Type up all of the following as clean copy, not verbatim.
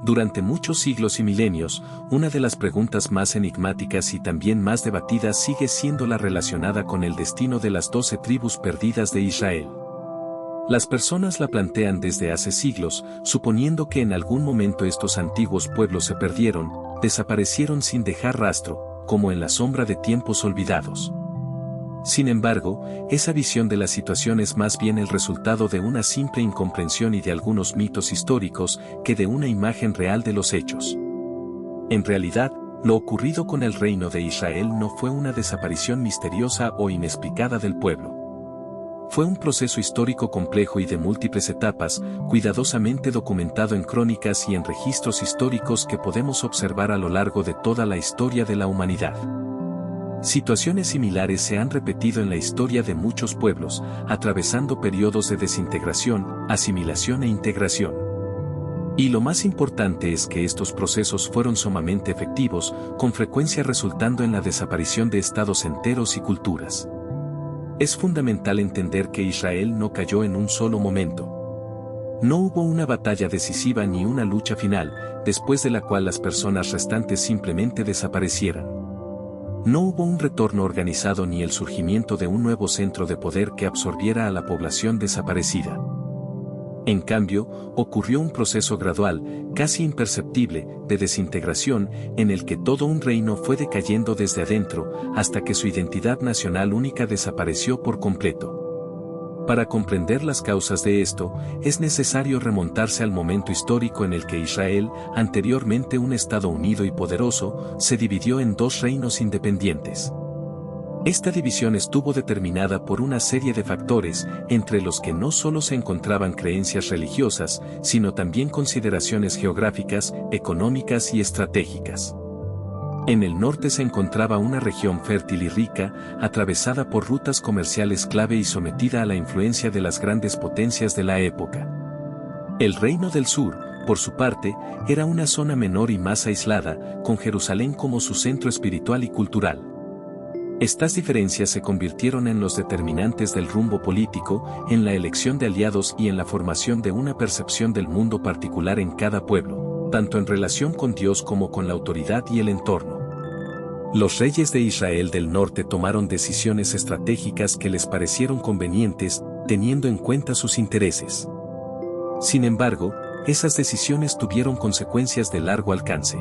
Durante muchos siglos y milenios, una de las preguntas más enigmáticas y también más debatidas sigue siendo la relacionada con el destino de las 12 tribus perdidas de Israel. Las personas la plantean desde hace siglos, suponiendo que en algún momento estos antiguos pueblos se perdieron, desaparecieron sin dejar rastro, como en la sombra de tiempos olvidados. Sin embargo, esa visión de la situación es más bien el resultado de una simple incomprensión y de algunos mitos históricos que de una imagen real de los hechos. En realidad, lo ocurrido con el reino de Israel no fue una desaparición misteriosa o inexplicada del pueblo. Fue un proceso histórico complejo y de múltiples etapas, cuidadosamente documentado en crónicas y en registros históricos que podemos observar a lo largo de toda la historia de la humanidad. Situaciones similares se han repetido en la historia de muchos pueblos, atravesando periodos de desintegración, asimilación e integración. Y lo más importante es que estos procesos fueron sumamente efectivos, con frecuencia resultando en la desaparición de estados enteros y culturas. Es fundamental entender que Israel no cayó en un solo momento. No hubo una batalla decisiva ni una lucha final, después de la cual las personas restantes simplemente desaparecieran. No hubo un retorno organizado ni el surgimiento de un nuevo centro de poder que absorbiera a la población desaparecida. En cambio, ocurrió un proceso gradual, casi imperceptible, de desintegración, en el que todo un reino fue decayendo desde adentro, hasta que su identidad nacional única desapareció por completo. Para comprender las causas de esto, es necesario remontarse al momento histórico en el que Israel, anteriormente un Estado unido y poderoso, se dividió en dos reinos independientes. Esta división estuvo determinada por una serie de factores, entre los que no solo se encontraban creencias religiosas, sino también consideraciones geográficas, económicas y estratégicas. En el norte se encontraba una región fértil y rica, atravesada por rutas comerciales clave y sometida a la influencia de las grandes potencias de la época. El reino del sur, por su parte, era una zona menor y más aislada, con Jerusalén como su centro espiritual y cultural. Estas diferencias se convirtieron en los determinantes del rumbo político, en la elección de aliados y en la formación de una percepción del mundo particular en cada pueblo, tanto en relación con Dios como con la autoridad y el entorno. Los reyes de Israel del norte tomaron decisiones estratégicas que les parecieron convenientes, teniendo en cuenta sus intereses. Sin embargo, esas decisiones tuvieron consecuencias de largo alcance.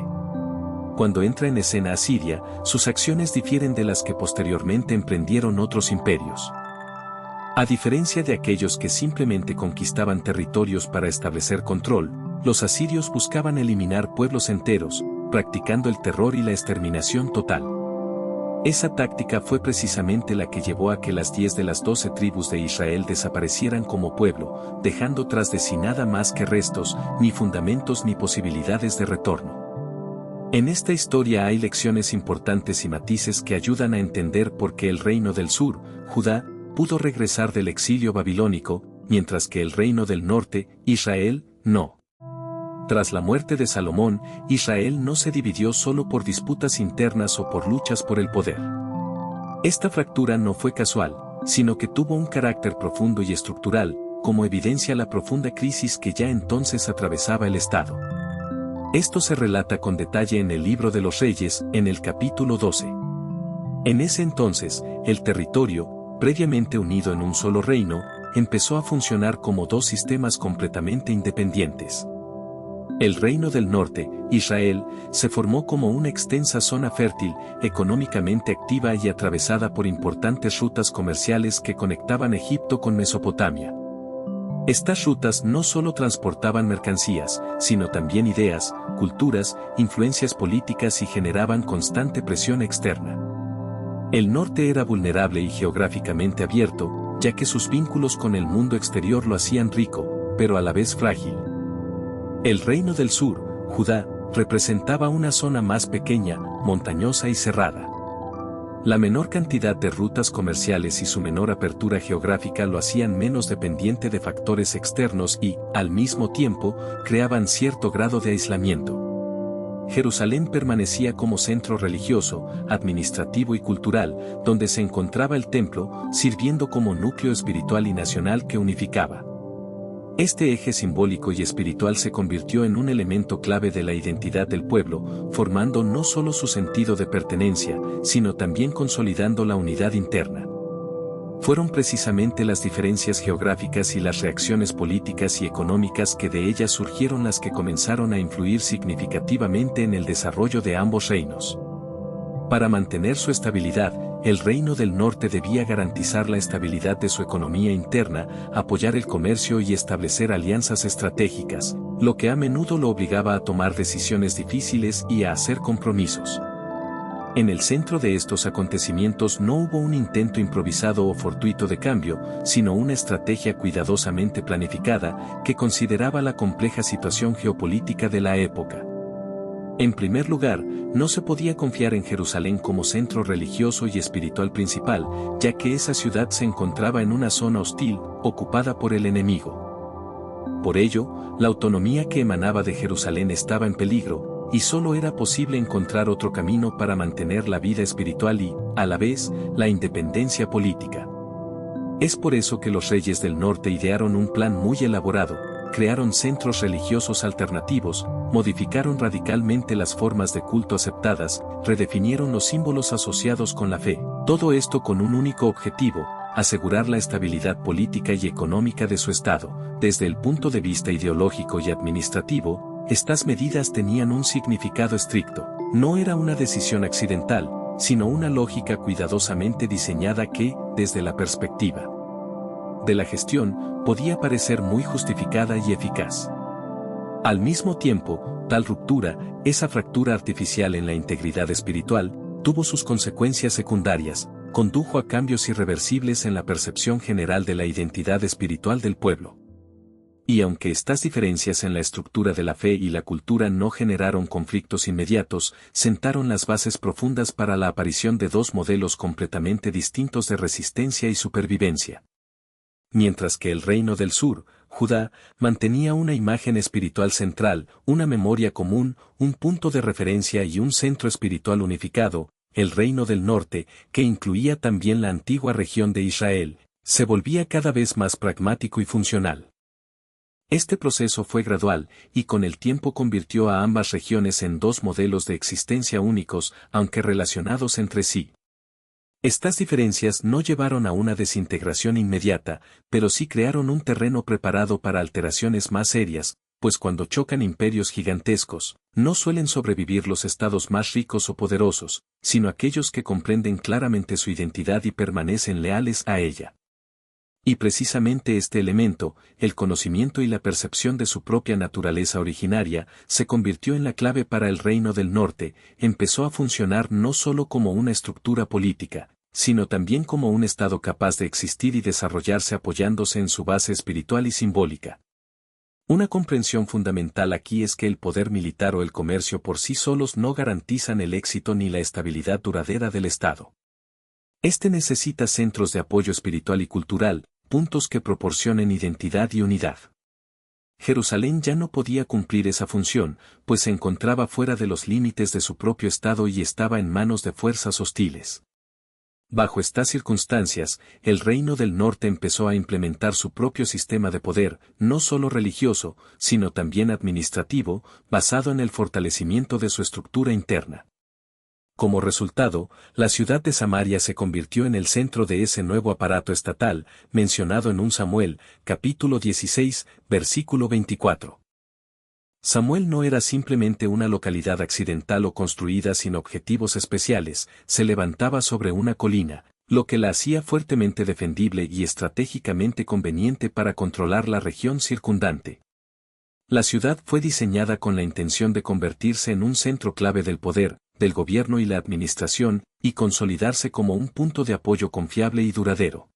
Cuando entra en escena Asiria, sus acciones difieren de las que posteriormente emprendieron otros imperios. A diferencia de aquellos que simplemente conquistaban territorios para establecer control, los asirios buscaban eliminar pueblos enteros, practicando el terror y la exterminación total. Esa táctica fue precisamente la que llevó a que las 10 de las 12 tribus de Israel desaparecieran como pueblo, dejando tras de sí nada más que restos, ni fundamentos ni posibilidades de retorno. En esta historia hay lecciones importantes y matices que ayudan a entender por qué el reino del sur, Judá, pudo regresar del exilio babilónico, mientras que el reino del norte, Israel, no. Tras la muerte de Salomón, Israel no se dividió solo por disputas internas o por luchas por el poder. Esta fractura no fue casual, sino que tuvo un carácter profundo y estructural, como evidencia la profunda crisis que ya entonces atravesaba el Estado. Esto se relata con detalle en el Libro de los Reyes, en el capítulo 12. En ese entonces, el territorio, previamente unido en un solo reino, empezó a funcionar como dos sistemas completamente independientes. El reino del norte, Israel, se formó como una extensa zona fértil, económicamente activa y atravesada por importantes rutas comerciales que conectaban Egipto con Mesopotamia. Estas rutas no solo transportaban mercancías, sino también ideas, culturas, influencias políticas y generaban constante presión externa. El norte era vulnerable y geográficamente abierto, ya que sus vínculos con el mundo exterior lo hacían rico, pero a la vez frágil. El reino del sur, Judá, representaba una zona más pequeña, montañosa y cerrada. La menor cantidad de rutas comerciales y su menor apertura geográfica lo hacían menos dependiente de factores externos y, al mismo tiempo, creaban cierto grado de aislamiento. Jerusalén permanecía como centro religioso, administrativo y cultural, donde se encontraba el templo, sirviendo como núcleo espiritual y nacional que unificaba. Este eje simbólico y espiritual se convirtió en un elemento clave de la identidad del pueblo, formando no solo su sentido de pertenencia, sino también consolidando la unidad interna. Fueron precisamente las diferencias geográficas y las reacciones políticas y económicas que de ellas surgieron las que comenzaron a influir significativamente en el desarrollo de ambos reinos. Para mantener su estabilidad, el Reino del Norte debía garantizar la estabilidad de su economía interna, apoyar el comercio y establecer alianzas estratégicas, lo que a menudo lo obligaba a tomar decisiones difíciles y a hacer compromisos. En el centro de estos acontecimientos no hubo un intento improvisado o fortuito de cambio, sino una estrategia cuidadosamente planificada que consideraba la compleja situación geopolítica de la época. En primer lugar, no se podía confiar en Jerusalén como centro religioso y espiritual principal, ya que esa ciudad se encontraba en una zona hostil, ocupada por el enemigo. Por ello, la autonomía que emanaba de Jerusalén estaba en peligro, y solo era posible encontrar otro camino para mantener la vida espiritual y, a la vez, la independencia política. Es por eso que los reyes del norte idearon un plan muy elaborado, crearon centros religiosos alternativos, modificaron radicalmente las formas de culto aceptadas, redefinieron los símbolos asociados con la fe, todo esto con un único objetivo: asegurar la estabilidad política y económica de su estado. Desde el punto de vista ideológico y administrativo, estas medidas tenían un significado estricto. No era una decisión accidental, sino una lógica cuidadosamente diseñada que, desde la perspectiva de la gestión, podía parecer muy justificada y eficaz. Al mismo tiempo, tal ruptura, esa fractura artificial en la integridad espiritual, tuvo sus consecuencias secundarias, condujo a cambios irreversibles en la percepción general de la identidad espiritual del pueblo. Y aunque estas diferencias en la estructura de la fe y la cultura no generaron conflictos inmediatos, sentaron las bases profundas para la aparición de dos modelos completamente distintos de resistencia y supervivencia. Mientras que el reino del sur, Judá, mantenía una imagen espiritual central, una memoria común, un punto de referencia y un centro espiritual unificado, el reino del norte, que incluía también la antigua región de Israel, se volvía cada vez más pragmático y funcional. Este proceso fue gradual, y con el tiempo convirtió a ambas regiones en dos modelos de existencia únicos, aunque relacionados entre sí. Estas diferencias no llevaron a una desintegración inmediata, pero sí crearon un terreno preparado para alteraciones más serias, pues cuando chocan imperios gigantescos, no suelen sobrevivir los estados más ricos o poderosos, sino aquellos que comprenden claramente su identidad y permanecen leales a ella. Y precisamente este elemento, el conocimiento y la percepción de su propia naturaleza originaria, se convirtió en la clave para el reino del norte. Empezó a funcionar no solo como una estructura política, sino también como un estado capaz de existir y desarrollarse apoyándose en su base espiritual y simbólica. Una comprensión fundamental aquí es que el poder militar o el comercio por sí solos no garantizan el éxito ni la estabilidad duradera del Estado. Este necesita centros de apoyo espiritual y cultural, puntos que proporcionen identidad y unidad. Jerusalén ya no podía cumplir esa función, pues se encontraba fuera de los límites de su propio Estado y estaba en manos de fuerzas hostiles. Bajo estas circunstancias, el Reino del Norte empezó a implementar su propio sistema de poder, no solo religioso, sino también administrativo, basado en el fortalecimiento de su estructura interna. Como resultado, la ciudad de Samaria se convirtió en el centro de ese nuevo aparato estatal, mencionado en 1 Samuel, capítulo 16, versículo 24. Samuel no era simplemente una localidad accidental o construida sin objetivos especiales, se levantaba sobre una colina, lo que la hacía fuertemente defendible y estratégicamente conveniente para controlar la región circundante. La ciudad fue diseñada con la intención de convertirse en un centro clave del poder, del gobierno y la administración, y consolidarse como un punto de apoyo confiable y duradero.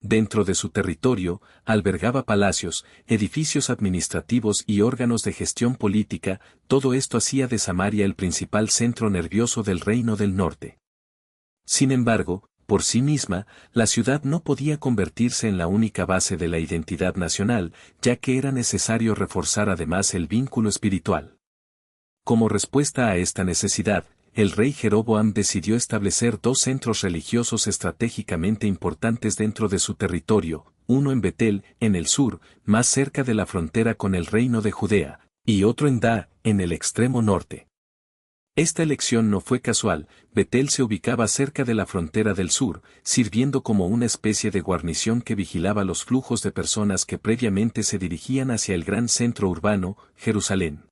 Dentro de su territorio, albergaba palacios, edificios administrativos y órganos de gestión política. Todo esto hacía de Samaria el principal centro nervioso del Reino del Norte. Sin embargo, por sí misma, la ciudad no podía convertirse en la única base de la identidad nacional, ya que era necesario reforzar además el vínculo espiritual. Como respuesta a esta necesidad, el rey Jeroboam decidió establecer dos centros religiosos estratégicamente importantes dentro de su territorio, uno en Betel, en el sur, más cerca de la frontera con el reino de Judea, y otro en Da, en el extremo norte. Esta elección no fue casual. Betel se ubicaba cerca de la frontera del sur, sirviendo como una especie de guarnición que vigilaba los flujos de personas que previamente se dirigían hacia el gran centro urbano, Jerusalén.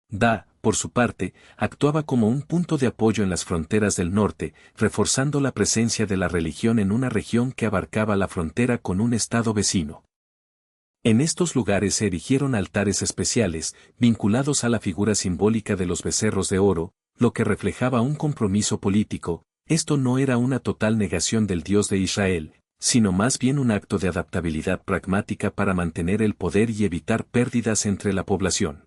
Da, por su parte, actuaba como un punto de apoyo en las fronteras del norte, reforzando la presencia de la religión en una región que abarcaba la frontera con un estado vecino. En estos lugares se erigieron altares especiales, vinculados a la figura simbólica de los becerros de oro, lo que reflejaba un compromiso político. Esto no era una total negación del Dios de Israel, sino más bien un acto de adaptabilidad pragmática para mantener el poder y evitar pérdidas entre la población.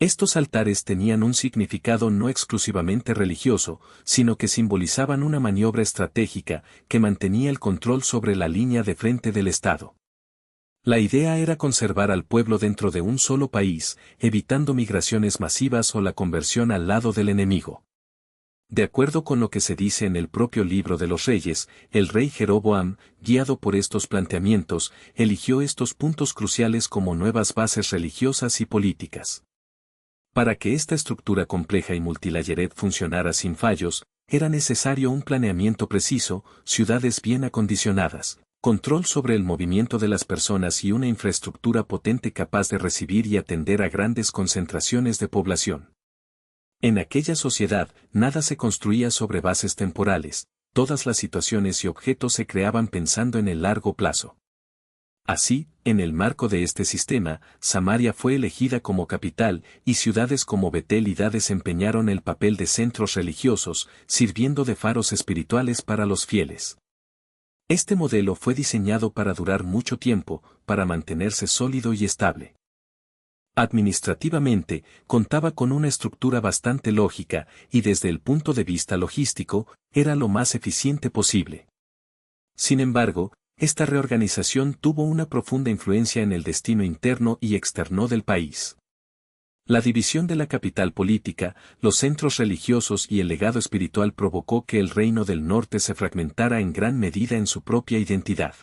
Estos altares tenían un significado no exclusivamente religioso, sino que simbolizaban una maniobra estratégica que mantenía el control sobre la línea de frente del Estado. La idea era conservar al pueblo dentro de un solo país, evitando migraciones masivas o la conversión al lado del enemigo. De acuerdo con lo que se dice en el propio libro de los Reyes, el rey Jeroboam, guiado por estos planteamientos, eligió estos puntos cruciales como nuevas bases religiosas y políticas. Para que esta estructura compleja y multilayered funcionara sin fallos, era necesario un planeamiento preciso, ciudades bien acondicionadas, control sobre el movimiento de las personas y una infraestructura potente capaz de recibir y atender a grandes concentraciones de población. En aquella sociedad, nada se construía sobre bases temporales, todas las situaciones y objetos se creaban pensando en el largo plazo. Así, en el marco de este sistema, Samaria fue elegida como capital, y ciudades como Betel y Da desempeñaron el papel de centros religiosos, sirviendo de faros espirituales para los fieles. Este modelo fue diseñado para durar mucho tiempo, para mantenerse sólido y estable. Administrativamente, contaba con una estructura bastante lógica, y desde el punto de vista logístico, era lo más eficiente posible. Sin embargo, esta reorganización tuvo una profunda influencia en el destino interno y externo del país. La división de la capital política, los centros religiosos y el legado espiritual provocó que el reino del norte se fragmentara en gran medida en su propia identidad.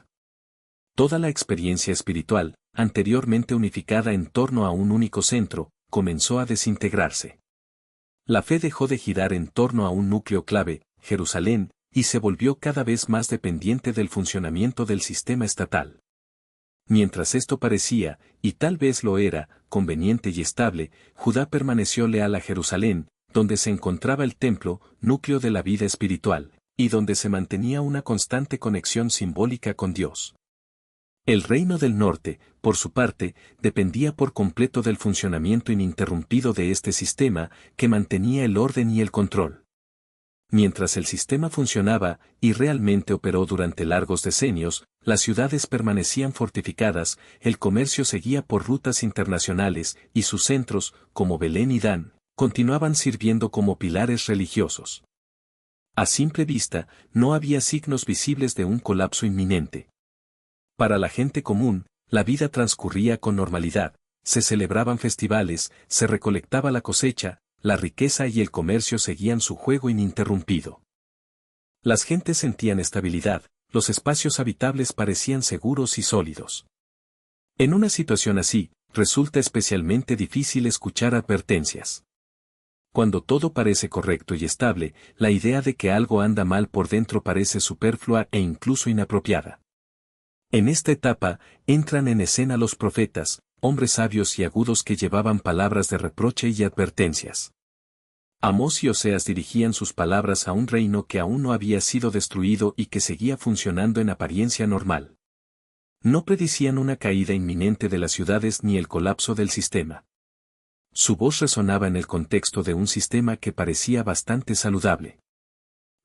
Toda la experiencia espiritual, anteriormente unificada en torno a un único centro, comenzó a desintegrarse. La fe dejó de girar en torno a un núcleo clave, Jerusalén, y se volvió cada vez más dependiente del funcionamiento del sistema estatal. Mientras esto parecía, y tal vez lo era, conveniente y estable, Judá permaneció leal a Jerusalén, donde se encontraba el templo, núcleo de la vida espiritual, y donde se mantenía una constante conexión simbólica con Dios. El reino del norte, por su parte, dependía por completo del funcionamiento ininterrumpido de este sistema, que mantenía el orden y el control. Mientras el sistema funcionaba, y realmente operó durante largos decenios, las ciudades permanecían fortificadas, el comercio seguía por rutas internacionales, y sus centros, como Belén y Dan, continuaban sirviendo como pilares religiosos. A simple vista, no había signos visibles de un colapso inminente. Para la gente común, la vida transcurría con normalidad, se celebraban festivales, se recolectaba la cosecha, la riqueza y el comercio seguían su juego ininterrumpido. Las gentes sentían estabilidad, los espacios habitables parecían seguros y sólidos. En una situación así, resulta especialmente difícil escuchar advertencias. Cuando todo parece correcto y estable, la idea de que algo anda mal por dentro parece superflua e incluso inapropiada. En esta etapa, entran en escena los profetas, hombres sabios y agudos que llevaban palabras de reproche y advertencias. Amós y Oseas dirigían sus palabras a un reino que aún no había sido destruido y que seguía funcionando en apariencia normal. No predicían una caída inminente de las ciudades ni el colapso del sistema. Su voz resonaba en el contexto de un sistema que parecía bastante saludable.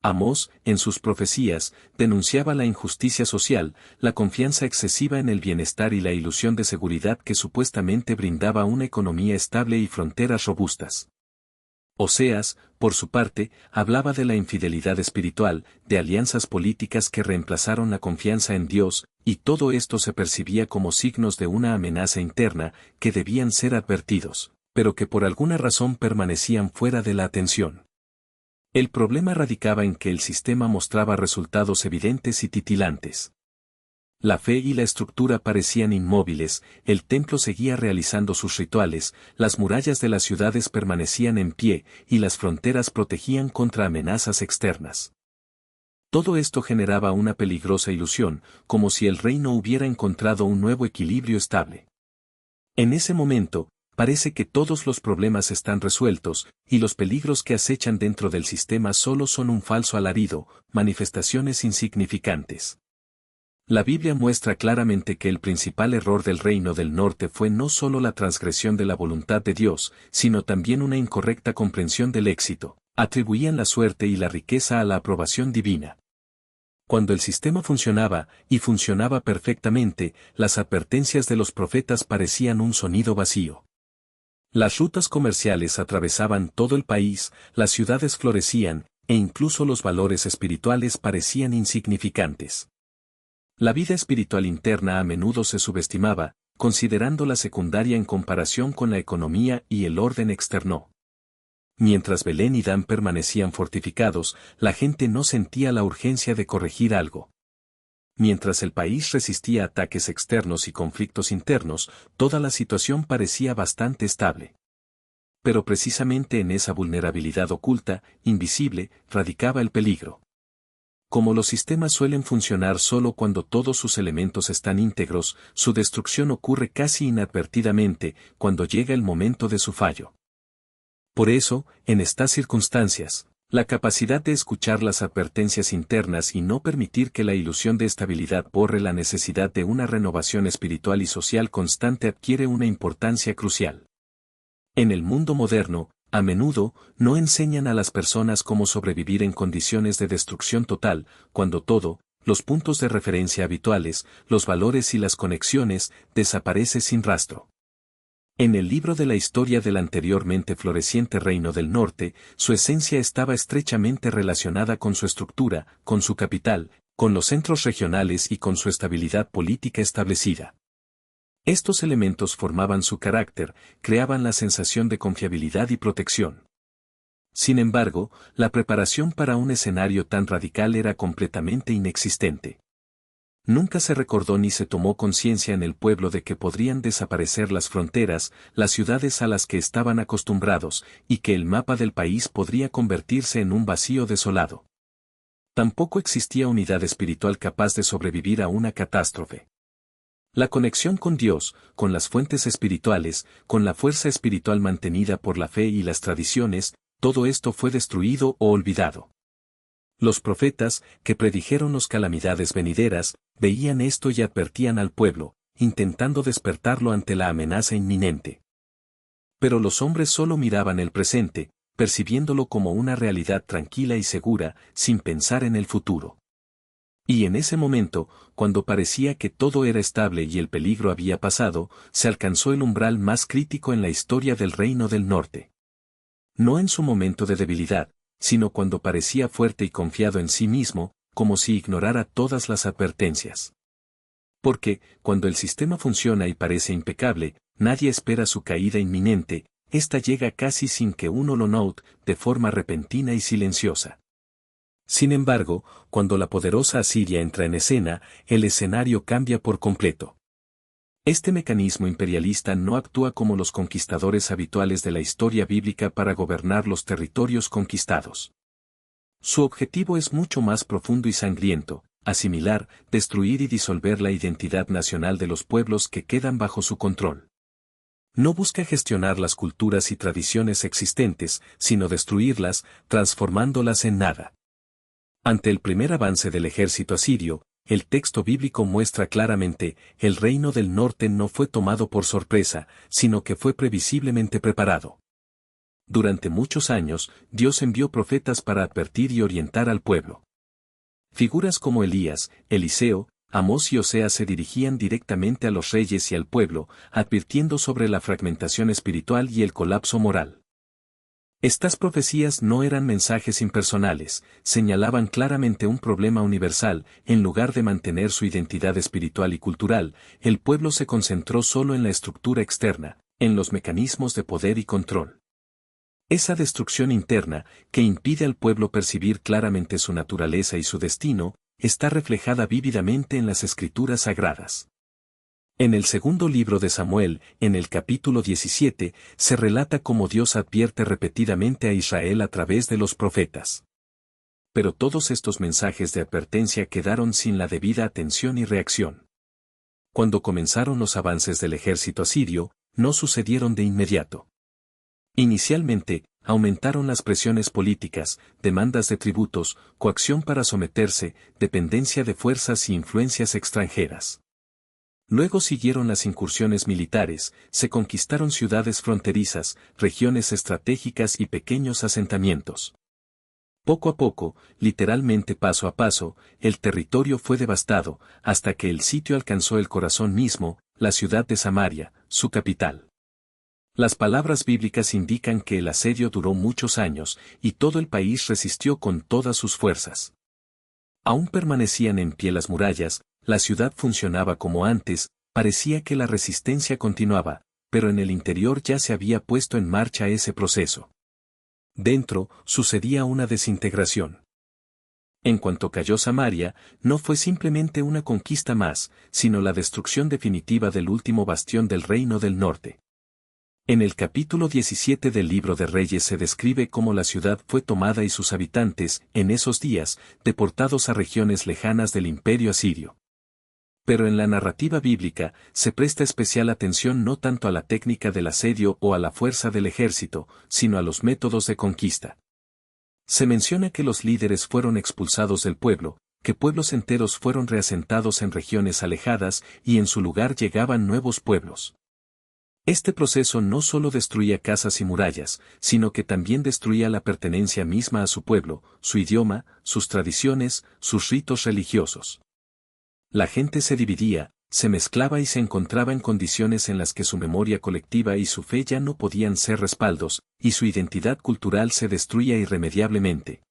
Amós, en sus profecías, denunciaba la injusticia social, la confianza excesiva en el bienestar y la ilusión de seguridad que supuestamente brindaba una economía estable y fronteras robustas. Oseas, por su parte, hablaba de la infidelidad espiritual, de alianzas políticas que reemplazaron la confianza en Dios, y todo esto se percibía como signos de una amenaza interna que debían ser advertidos, pero que por alguna razón permanecían fuera de la atención. El problema radicaba en que el sistema mostraba resultados evidentes y titilantes. La fe y la estructura parecían inmóviles, el templo seguía realizando sus rituales, las murallas de las ciudades permanecían en pie, y las fronteras protegían contra amenazas externas. Todo esto generaba una peligrosa ilusión, como si el reino hubiera encontrado un nuevo equilibrio estable. En ese momento, parece que todos los problemas están resueltos, y los peligros que acechan dentro del sistema solo son un falso alarido, manifestaciones insignificantes. La Biblia muestra claramente que el principal error del Reino del Norte fue no solo la transgresión de la voluntad de Dios, sino también una incorrecta comprensión del éxito. Atribuían la suerte y la riqueza a la aprobación divina. Cuando el sistema funcionaba, y funcionaba perfectamente, las advertencias de los profetas parecían un sonido vacío. Las rutas comerciales atravesaban todo el país, las ciudades florecían, e incluso los valores espirituales parecían insignificantes. La vida espiritual interna a menudo se subestimaba, considerándola secundaria en comparación con la economía y el orden externo. Mientras Belén y Dan permanecían fortificados, la gente no sentía la urgencia de corregir algo. Mientras el país resistía ataques externos y conflictos internos, toda la situación parecía bastante estable. Pero precisamente en esa vulnerabilidad oculta, invisible, radicaba el peligro. Como los sistemas suelen funcionar solo cuando todos sus elementos están íntegros, su destrucción ocurre casi inadvertidamente cuando llega el momento de su fallo. Por eso, en estas circunstancias, la capacidad de escuchar las advertencias internas y no permitir que la ilusión de estabilidad borre la necesidad de una renovación espiritual y social constante adquiere una importancia crucial. En el mundo moderno, a menudo, no enseñan a las personas cómo sobrevivir en condiciones de destrucción total, cuando todo, los puntos de referencia habituales, los valores y las conexiones, desaparece sin rastro. En el libro de la historia del anteriormente floreciente Reino del Norte, su esencia estaba estrechamente relacionada con su estructura, con su capital, con los centros regionales y con su estabilidad política establecida. Estos elementos formaban su carácter, creaban la sensación de confiabilidad y protección. Sin embargo, la preparación para un escenario tan radical era completamente inexistente. Nunca se recordó ni se tomó conciencia en el pueblo de que podrían desaparecer las fronteras, las ciudades a las que estaban acostumbrados, y que el mapa del país podría convertirse en un vacío desolado. Tampoco existía unidad espiritual capaz de sobrevivir a una catástrofe. La conexión con Dios, con las fuentes espirituales, con la fuerza espiritual mantenida por la fe y las tradiciones, todo esto fue destruido o olvidado. Los profetas, que predijeron las calamidades venideras, veían esto y advertían al pueblo, intentando despertarlo ante la amenaza inminente. Pero los hombres solo miraban el presente, percibiéndolo como una realidad tranquila y segura, sin pensar en el futuro. Y en ese momento, cuando parecía que todo era estable y el peligro había pasado, se alcanzó el umbral más crítico en la historia del Reino del Norte. No en su momento de debilidad, sino cuando parecía fuerte y confiado en sí mismo, como si ignorara todas las advertencias. Porque, cuando el sistema funciona y parece impecable, nadie espera su caída inminente, esta llega casi sin que uno lo note, de forma repentina y silenciosa. Sin embargo, cuando la poderosa Asiria entra en escena, el escenario cambia por completo. Este mecanismo imperialista no actúa como los conquistadores habituales de la historia bíblica para gobernar los territorios conquistados. Su objetivo es mucho más profundo y sangriento: asimilar, destruir y disolver la identidad nacional de los pueblos que quedan bajo su control. No busca gestionar las culturas y tradiciones existentes, sino destruirlas, transformándolas en nada. Ante el primer avance del ejército asirio, el texto bíblico muestra claramente, el reino del norte no fue tomado por sorpresa, sino que fue previsiblemente preparado. Durante muchos años, Dios envió profetas para advertir y orientar al pueblo. Figuras como Elías, Eliseo, Amós y Oseas se dirigían directamente a los reyes y al pueblo, advirtiendo sobre la fragmentación espiritual y el colapso moral. Estas profecías no eran mensajes impersonales, señalaban claramente un problema universal. En lugar de mantener su identidad espiritual y cultural, el pueblo se concentró solo en la estructura externa, en los mecanismos de poder y control. Esa destrucción interna, que impide al pueblo percibir claramente su naturaleza y su destino, está reflejada vívidamente en las Escrituras Sagradas. En el segundo libro de Samuel, en el capítulo 17, se relata cómo Dios advierte repetidamente a Israel a través de los profetas. Pero todos estos mensajes de advertencia quedaron sin la debida atención y reacción. Cuando comenzaron los avances del ejército asirio, no sucedieron de inmediato. Inicialmente, aumentaron las presiones políticas, demandas de tributos, coacción para someterse, dependencia de fuerzas y influencias extranjeras. Luego siguieron las incursiones militares, se conquistaron ciudades fronterizas, regiones estratégicas y pequeños asentamientos. Poco a poco, literalmente paso a paso, el territorio fue devastado, hasta que el sitio alcanzó el corazón mismo, la ciudad de Samaria, su capital. Las palabras bíblicas indican que el asedio duró muchos años, y todo el país resistió con todas sus fuerzas. Aún permanecían en pie las murallas, la ciudad funcionaba como antes, parecía que la resistencia continuaba, pero en el interior ya se había puesto en marcha ese proceso. Dentro, sucedía una desintegración. En cuanto cayó Samaria, no fue simplemente una conquista más, sino la destrucción definitiva del último bastión del reino del norte. En el capítulo 17 del libro de Reyes se describe cómo la ciudad fue tomada y sus habitantes, en esos días, deportados a regiones lejanas del imperio asirio. Pero en la narrativa bíblica, se presta especial atención no tanto a la técnica del asedio o a la fuerza del ejército, sino a los métodos de conquista. Se menciona que los líderes fueron expulsados del pueblo, que pueblos enteros fueron reasentados en regiones alejadas y en su lugar llegaban nuevos pueblos. Este proceso no solo destruía casas y murallas, sino que también destruía la pertenencia misma a su pueblo, su idioma, sus tradiciones, sus ritos religiosos. La gente se dividía, se mezclaba y se encontraba en condiciones en las que su memoria colectiva y su fe ya no podían ser respaldos, y su identidad cultural se destruía irremediablemente.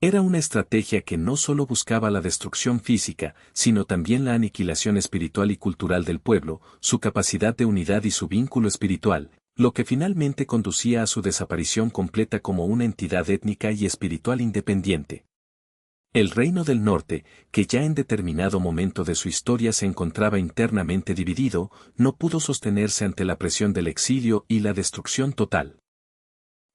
Era una estrategia que no solo buscaba la destrucción física, sino también la aniquilación espiritual y cultural del pueblo, su capacidad de unidad y su vínculo espiritual, lo que finalmente conducía a su desaparición completa como una entidad étnica y espiritual independiente. El reino del norte, que ya en determinado momento de su historia se encontraba internamente dividido, no pudo sostenerse ante la presión del exilio y la destrucción total.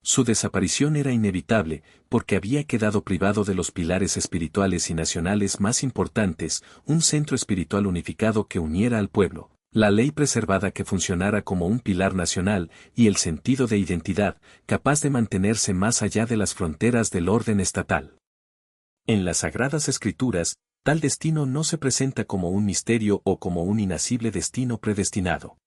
Su desaparición era inevitable, porque había quedado privado de los pilares espirituales y nacionales más importantes, un centro espiritual unificado que uniera al pueblo, la ley preservada que funcionara como un pilar nacional, y el sentido de identidad, capaz de mantenerse más allá de las fronteras del orden estatal. En las Sagradas Escrituras, tal destino no se presenta como un misterio o como un inacible destino predestinado.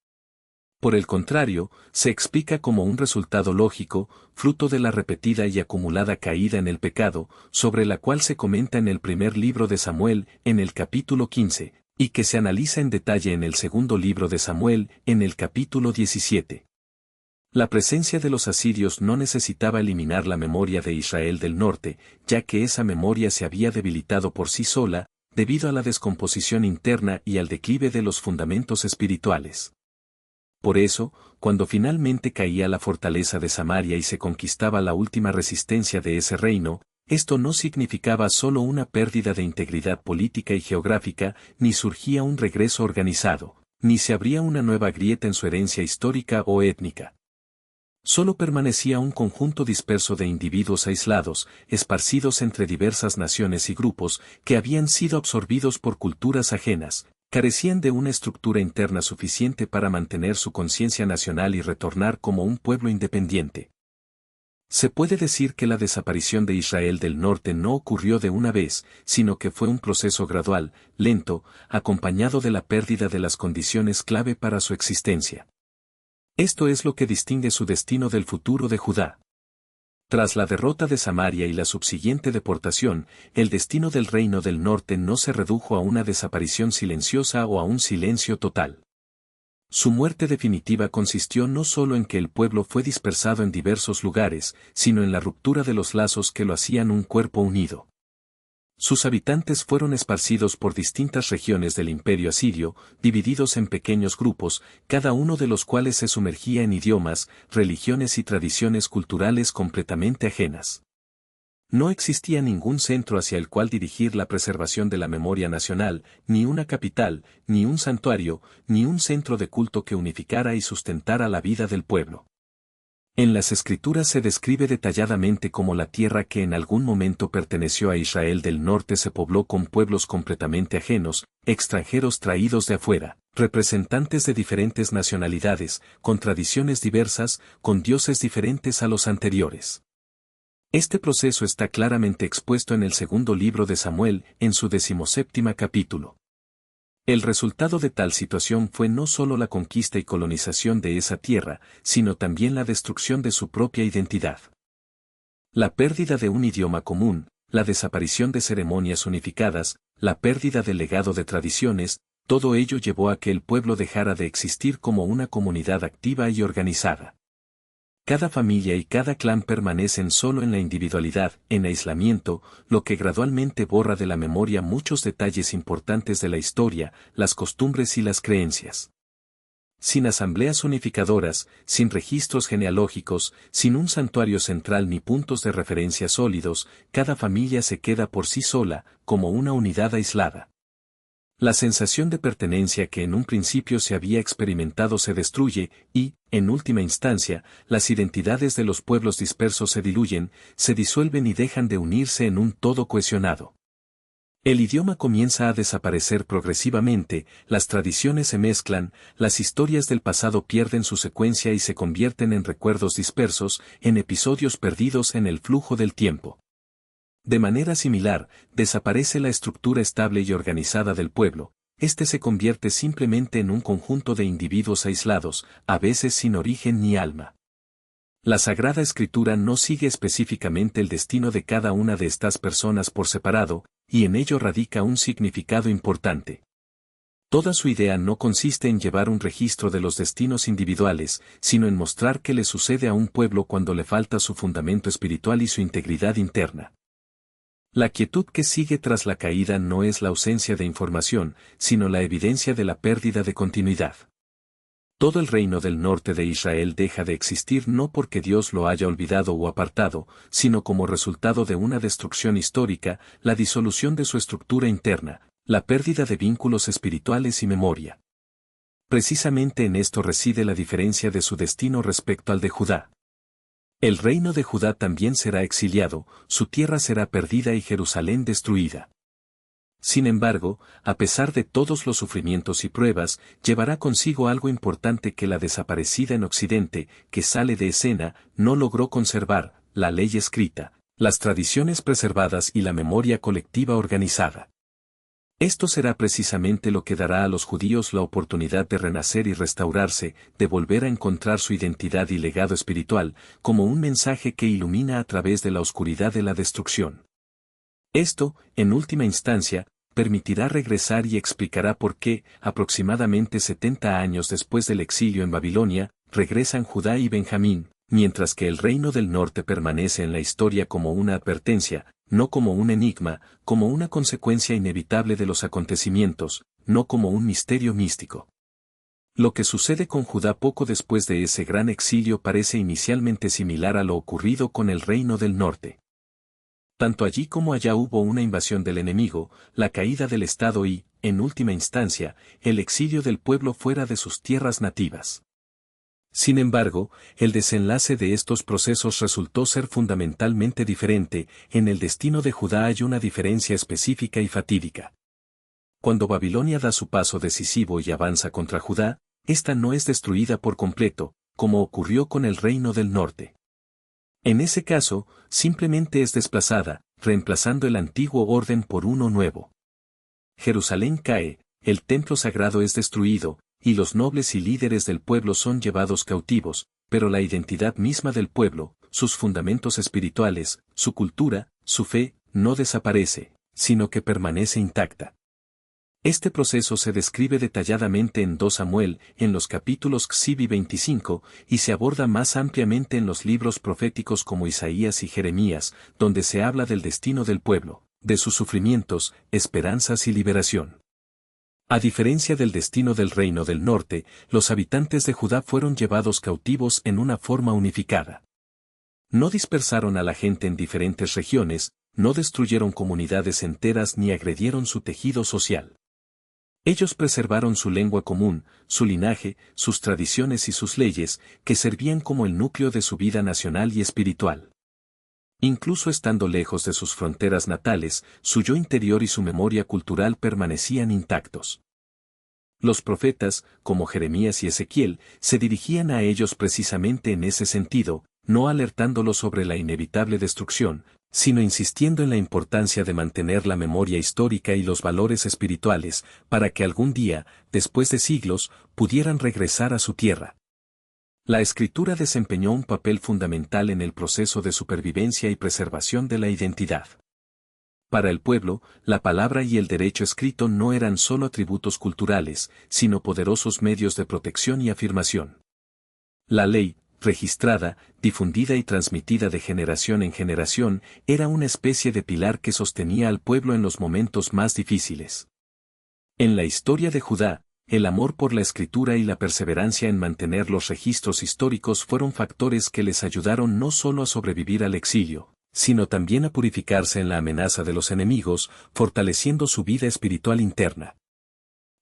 Por el contrario, se explica como un resultado lógico, fruto de la repetida y acumulada caída en el pecado, sobre la cual se comenta en el primer libro de Samuel, en el capítulo 15, y que se analiza en detalle en el segundo libro de Samuel, en el capítulo 17. La presencia de los asirios no necesitaba eliminar la memoria de Israel del norte, ya que esa memoria se había debilitado por sí sola, debido a la descomposición interna y al declive de los fundamentos espirituales. Por eso, cuando finalmente caía la fortaleza de Samaria y se conquistaba la última resistencia de ese reino, esto no significaba solo una pérdida de integridad política y geográfica, ni surgía un regreso organizado, ni se abría una nueva grieta en su herencia histórica o étnica. Solo permanecía un conjunto disperso de individuos aislados, esparcidos entre diversas naciones y grupos, que habían sido absorbidos por culturas ajenas, carecían de una estructura interna suficiente para mantener su conciencia nacional y retornar como un pueblo independiente. Se puede decir que la desaparición de Israel del norte no ocurrió de una vez, sino que fue un proceso gradual, lento, acompañado de la pérdida de las condiciones clave para su existencia. Esto es lo que distingue su destino del futuro de Judá. Tras la derrota de Samaria y la subsiguiente deportación, el destino del reino del norte no se redujo a una desaparición silenciosa o a un silencio total. Su muerte definitiva consistió no solo en que el pueblo fue dispersado en diversos lugares, sino en la ruptura de los lazos que lo hacían un cuerpo unido. Sus habitantes fueron esparcidos por distintas regiones del imperio asirio, divididos en pequeños grupos, cada uno de los cuales se sumergía en idiomas, religiones y tradiciones culturales completamente ajenas. No existía ningún centro hacia el cual dirigir la preservación de la memoria nacional, ni una capital, ni un santuario, ni un centro de culto que unificara y sustentara la vida del pueblo. En las Escrituras se describe detalladamente cómo la tierra que en algún momento perteneció a Israel del norte se pobló con pueblos completamente ajenos, extranjeros traídos de afuera, representantes de diferentes nacionalidades, con tradiciones diversas, con dioses diferentes a los anteriores. Este proceso está claramente expuesto en el segundo libro de Samuel, en su 17º capítulo. El resultado de tal situación fue no solo la conquista y colonización de esa tierra, sino también la destrucción de su propia identidad. La pérdida de un idioma común, la desaparición de ceremonias unificadas, la pérdida del legado de tradiciones, todo ello llevó a que el pueblo dejara de existir como una comunidad activa y organizada. Cada familia y cada clan permanecen solo en la individualidad, en aislamiento, lo que gradualmente borra de la memoria muchos detalles importantes de la historia, las costumbres y las creencias. Sin asambleas unificadoras, sin registros genealógicos, sin un santuario central ni puntos de referencia sólidos, cada familia se queda por sí sola, como una unidad aislada. La sensación de pertenencia que en un principio se había experimentado se destruye y, en última instancia, las identidades de los pueblos dispersos se diluyen, se disuelven y dejan de unirse en un todo cohesionado. El idioma comienza a desaparecer progresivamente, las tradiciones se mezclan, las historias del pasado pierden su secuencia y se convierten en recuerdos dispersos, en episodios perdidos en el flujo del tiempo. De manera similar, desaparece la estructura estable y organizada del pueblo, este se convierte simplemente en un conjunto de individuos aislados, a veces sin origen ni alma. La Sagrada Escritura no sigue específicamente el destino de cada una de estas personas por separado, y en ello radica un significado importante. Toda su idea no consiste en llevar un registro de los destinos individuales, sino en mostrar qué le sucede a un pueblo cuando le falta su fundamento espiritual y su integridad interna. La quietud que sigue tras la caída no es la ausencia de información, sino la evidencia de la pérdida de continuidad. Todo el reino del norte de Israel deja de existir no porque Dios lo haya olvidado o apartado, sino como resultado de una destrucción histórica, la disolución de su estructura interna, la pérdida de vínculos espirituales y memoria. Precisamente en esto reside la diferencia de su destino respecto al de Judá. El reino de Judá también será exiliado, su tierra será perdida y Jerusalén destruida. Sin embargo, a pesar de todos los sufrimientos y pruebas, llevará consigo algo importante que la desaparecida en Occidente, que sale de escena, no logró conservar: la ley escrita, las tradiciones preservadas y la memoria colectiva organizada. Esto será precisamente lo que dará a los judíos la oportunidad de renacer y restaurarse, de volver a encontrar su identidad y legado espiritual, como un mensaje que ilumina a través de la oscuridad de la destrucción. Esto, en última instancia, permitirá regresar y explicará por qué, aproximadamente 70 años después del exilio en Babilonia, regresan Judá y Benjamín, mientras que el reino del norte permanece en la historia como una advertencia, no como un enigma, como una consecuencia inevitable de los acontecimientos, no como un misterio místico. Lo que sucede con Judá poco después de ese gran exilio parece inicialmente similar a lo ocurrido con el reino del norte. Tanto allí como allá hubo una invasión del enemigo, la caída del Estado y, en última instancia, el exilio del pueblo fuera de sus tierras nativas. Sin embargo, el desenlace de estos procesos resultó ser fundamentalmente diferente. En el destino de Judá hay una diferencia específica y fatídica. Cuando Babilonia da su paso decisivo y avanza contra Judá, ésta no es destruida por completo, como ocurrió con el reino del norte. En ese caso, simplemente es desplazada, reemplazando el antiguo orden por uno nuevo. Jerusalén cae, el templo sagrado es destruido, y los nobles y líderes del pueblo son llevados cautivos, pero la identidad misma del pueblo, sus fundamentos espirituales, su cultura, su fe, no desaparece, sino que permanece intacta. Este proceso se describe detalladamente en 2 Samuel, en los capítulos 15 y 25, y se aborda más ampliamente en los libros proféticos como Isaías y Jeremías, donde se habla del destino del pueblo, de sus sufrimientos, esperanzas y liberación. A diferencia del destino del reino del norte, los habitantes de Judá fueron llevados cautivos en una forma unificada. No dispersaron a la gente en diferentes regiones, no destruyeron comunidades enteras ni agredieron su tejido social. Ellos preservaron su lengua común, su linaje, sus tradiciones y sus leyes, que servían como el núcleo de su vida nacional y espiritual. Incluso estando lejos de sus fronteras natales, su yo interior y su memoria cultural permanecían intactos. Los profetas, como Jeremías y Ezequiel, se dirigían a ellos precisamente en ese sentido, no alertándolos sobre la inevitable destrucción, sino insistiendo en la importancia de mantener la memoria histórica y los valores espirituales, para que algún día, después de siglos, pudieran regresar a su tierra. La escritura desempeñó un papel fundamental en el proceso de supervivencia y preservación de la identidad. Para el pueblo, la palabra y el derecho escrito no eran solo atributos culturales, sino poderosos medios de protección y afirmación. La ley, registrada, difundida y transmitida de generación en generación, era una especie de pilar que sostenía al pueblo en los momentos más difíciles. En la historia de Judá, el amor por la escritura y la perseverancia en mantener los registros históricos fueron factores que les ayudaron no solo a sobrevivir al exilio, sino también a purificarse en la amenaza de los enemigos, fortaleciendo su vida espiritual interna.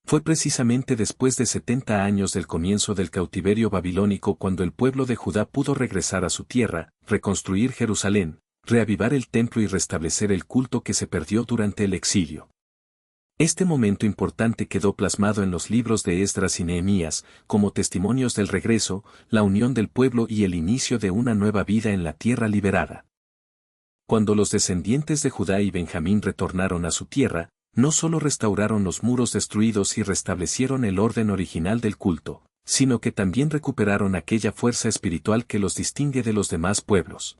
Fue precisamente después de 70 años del comienzo del cautiverio babilónico cuando el pueblo de Judá pudo regresar a su tierra, reconstruir Jerusalén, reavivar el templo y restablecer el culto que se perdió durante el exilio. Este momento importante quedó plasmado en los libros de Esdras y Nehemías, como testimonios del regreso, la unión del pueblo y el inicio de una nueva vida en la tierra liberada. Cuando los descendientes de Judá y Benjamín retornaron a su tierra, no solo restauraron los muros destruidos y restablecieron el orden original del culto, sino que también recuperaron aquella fuerza espiritual que los distingue de los demás pueblos.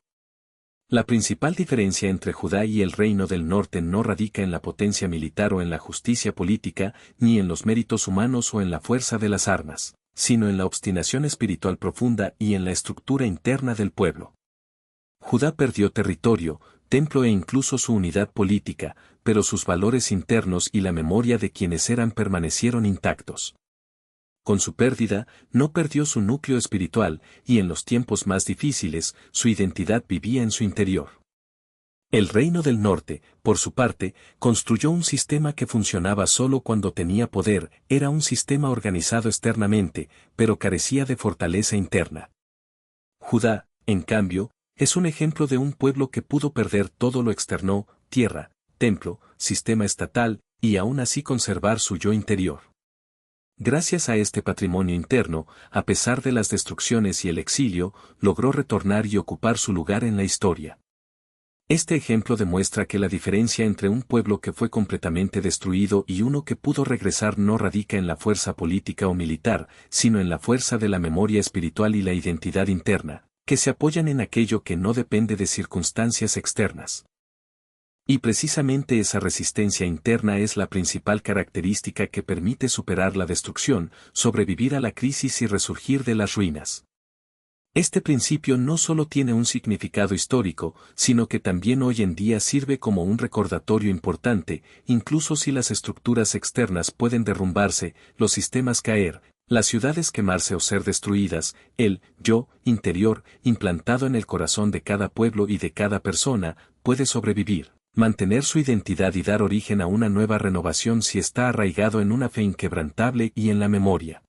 La principal diferencia entre Judá y el reino del norte no radica en la potencia militar o en la justicia política, ni en los méritos humanos o en la fuerza de las armas, sino en la obstinación espiritual profunda y en la estructura interna del pueblo. Judá perdió territorio, templo e incluso su unidad política, pero sus valores internos y la memoria de quienes eran permanecieron intactos. Con su pérdida, no perdió su núcleo espiritual, y en los tiempos más difíciles, su identidad vivía en su interior. El reino del norte, por su parte, construyó un sistema que funcionaba solo cuando tenía poder, era un sistema organizado externamente, pero carecía de fortaleza interna. Judá, en cambio, es un ejemplo de un pueblo que pudo perder todo lo externo, tierra, templo, sistema estatal, y aún así conservar su yo interior. Gracias a este patrimonio interno, a pesar de las destrucciones y el exilio, logró retornar y ocupar su lugar en la historia. Este ejemplo demuestra que la diferencia entre un pueblo que fue completamente destruido y uno que pudo regresar no radica en la fuerza política o militar, sino en la fuerza de la memoria espiritual y la identidad interna, que se apoyan en aquello que no depende de circunstancias externas. Y precisamente esa resistencia interna es la principal característica que permite superar la destrucción, sobrevivir a la crisis y resurgir de las ruinas. Este principio no solo tiene un significado histórico, sino que también hoy en día sirve como un recordatorio importante, incluso si las estructuras externas pueden derrumbarse, los sistemas caer, las ciudades quemarse o ser destruidas, el yo interior, implantado en el corazón de cada pueblo y de cada persona, puede sobrevivir, mantener su identidad y dar origen a una nueva renovación si está arraigado en una fe inquebrantable y en la memoria.